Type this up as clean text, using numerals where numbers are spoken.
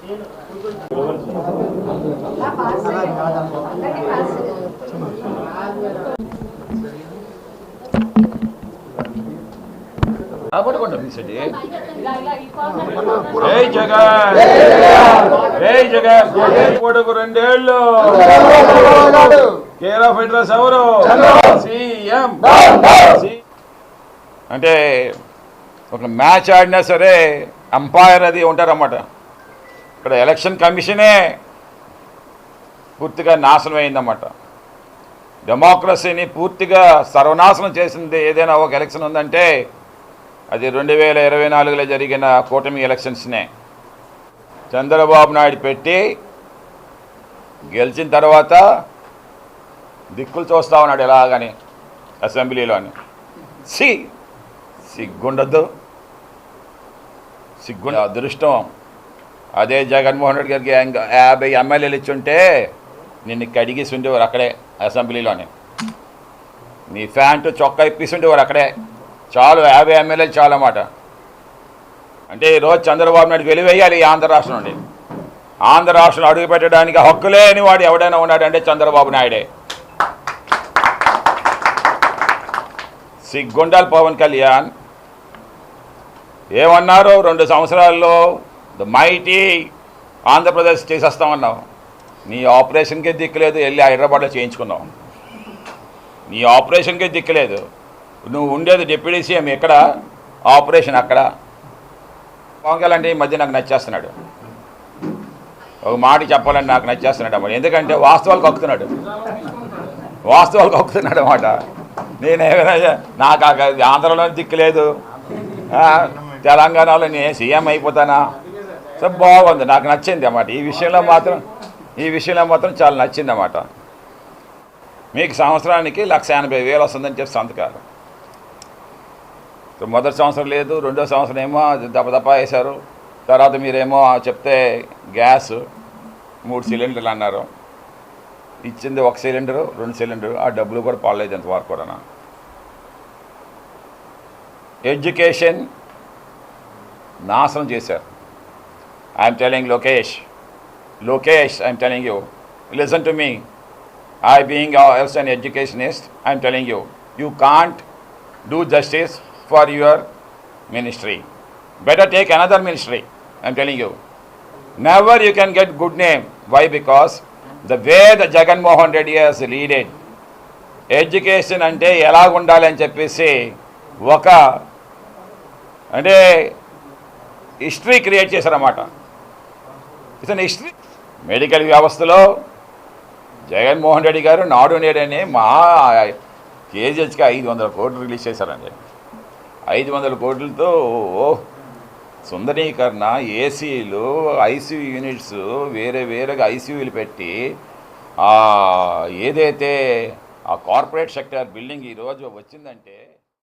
పొడుగు 2 ఏళ్ళు care of address ఎవరు? సీఎం. అంటే ఒక మ్యాచ్ ఆడినా సరే అంపైర్ అది ఉంటారన్నమాట. ఇక్కడ ఎలక్షన్ కమిషనే పూర్తిగా నాశనం అయిందన్నమాట. డెమోక్రసీని పూర్తిగా సర్వనాశనం చేసింది ఏదైనా ఒక ఎలక్షన్ ఉందంటే అది 2024లో జరిగిన కూటమి ఎలక్షన్స్నే. చంద్రబాబు నాయుడు పెట్టి గెలిచిన తర్వాత దిక్కులు చూస్తూ ఉన్నాడు ఎలాగని అసెంబ్లీలోని. సిగ్గుండద్దు, సిగ్గుండ అదృష్టం. అదే జగన్మోహన్ రెడ్డి గారికి 50 ఎమ్మెల్యేలు ఇచ్చుంటే నిన్ను కడిగేసి ఉండేవారు అక్కడే అసెంబ్లీలోనే. నీ ప్యాంటు చొక్కా ఇప్పేసి ఉండేవారు అక్కడే. చాలు, 50 ఎమ్మెల్యేలు చాలు అన్నమాట. అంటే ఈరోజు చంద్రబాబు నాయుడు వెలివేయాలి ఈ ఆంధ్ర రాష్ట్రం నుండి. ఆంధ్ర రాష్ట్రం అడుగు పెట్టడానికి హక్కు లేని వాడు ఎవడైనా ఉన్నాడంటే చంద్రబాబు నాయుడే. సిగ్గుండాలి పవన్ కళ్యాణ్. ఏమన్నారు? 2 సంవత్సరాల్లో ద మైటీ ఆంధ్రప్రదేశ్ చేసేస్తామన్నావు. నీ ఆపరేషన్కే దిక్కులేదు, వెళ్ళి హైదరాబాద్లో చేయించుకున్నావు. నీ ఆపరేషన్కే దిక్కులేదు. నువ్వు ఉండేది డిప్యూటీ సీఎం ఎక్కడ, ఆపరేషన్ అక్కడ. పవన్ కళ్యాణ్ అంటే ఈ మధ్య నాకు నచ్చేస్తున్నాడు. ఒక మాట చెప్పాలని నాకు నచ్చేస్తున్నాడు అన్నమాట. ఎందుకంటే వాస్తవాలు కక్కుతున్నాడు అన్నమాట. నేనేమైనా నాకు ఆంధ్రలో దిక్కులేదు, తెలంగాణలో నేను సీఎం అయిపోతానా? సో బాగుంది, నాకు నచ్చింది అన్నమాట. ఈ విషయంలో మాత్రం చాలా నచ్చింది అన్నమాట. మీకు సంవత్సరానికి 1,80,000 వస్తుందని చెప్పి సంతకాలు. మొదటి సంవత్సరం లేదు, 2వ సంవత్సరం ఏమో దప్ప వేశారు. తర్వాత మీరేమో చెప్తే గ్యాస్ 3 సిలిండర్లు అన్నారు. ఇచ్చింది 1 సిలిండరు, 2 సిలిండరు. ఆ డబ్బులు కూడా పాడలేదు ఎంతవరకు కూడా. ఎడ్యుకేషన్ నాశనం చేశారు. I'm telling Lokesh, I'm telling you, listen to me. I being also an educationist, I'm telling you, you can't do justice for your ministry. Better take another ministry, I'm telling you. Never you can get good name. Why? Because the way the Jagan Mohan Reddy has leaded, education అంటే ఎలా ఉండాలి అని చెప్పేసి ఒక అంటే history create చేశారన్నమాట. It's an history. Medical వ్యవస్థలో జగన్మోహన్ రెడ్డి గారు నాడు నేడని మా కేజీహెచ్కి 500 కోట్లు రిలీజ్ చేశారండి. 500 కోట్లతో సుందరీకరణ, ఏసీలు, ఐసీయూ యూనిట్స్, వేరేగా ఐసీయూలు పెట్టి ఏదైతే ఆ కార్పొరేట్ సెక్టర్ బిల్డింగ్ ఈరోజు వచ్చిందంటే